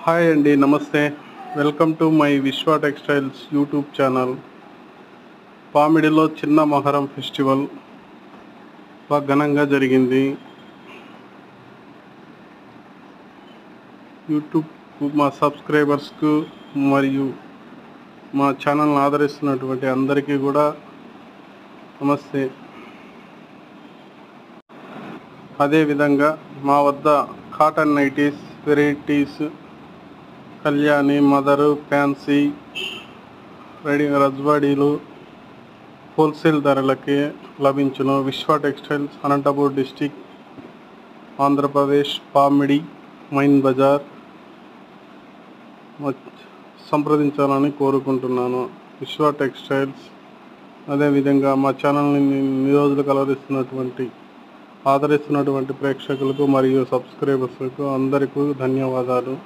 Hi అండి, నమస్తే. Welcome to my విశ్వ టెక్స్టైల్స్ యూట్యూబ్ ఛానల్. పామిడిలో చిన్న మొహరం ఫెస్టివల్ బాగా ఘనంగా జరిగింది. యూట్యూబ్ మా సబ్స్క్రైబర్స్కు మరియు మా ఛానల్ని ఆదరిస్తున్నటువంటి అందరికీ కూడా నమస్తే. అదేవిధంగా మా వద్ద కాటన్ నైటీస్ వెరైటీస్, కళ్యాణి, మదరు, ఫ్యాన్సీ, రెడీ రజ్వాడీలు హోల్సేల్ ధరలకి లభించును. Vishwa textiles, Anantapur district, Andhra Pradesh, Pamidi main బజార్ సంప్రదించాలని కోరుకుంటున్నాను. విశ్వ టెక్స్టైల్స్. అదేవిధంగా మా ఛానల్ని నిరోజులు ఆదరిస్తున్నటువంటి ప్రేక్షకులకు మరియు సబ్స్క్రైబర్స్కు అందరికీ ధన్యవాదాలు.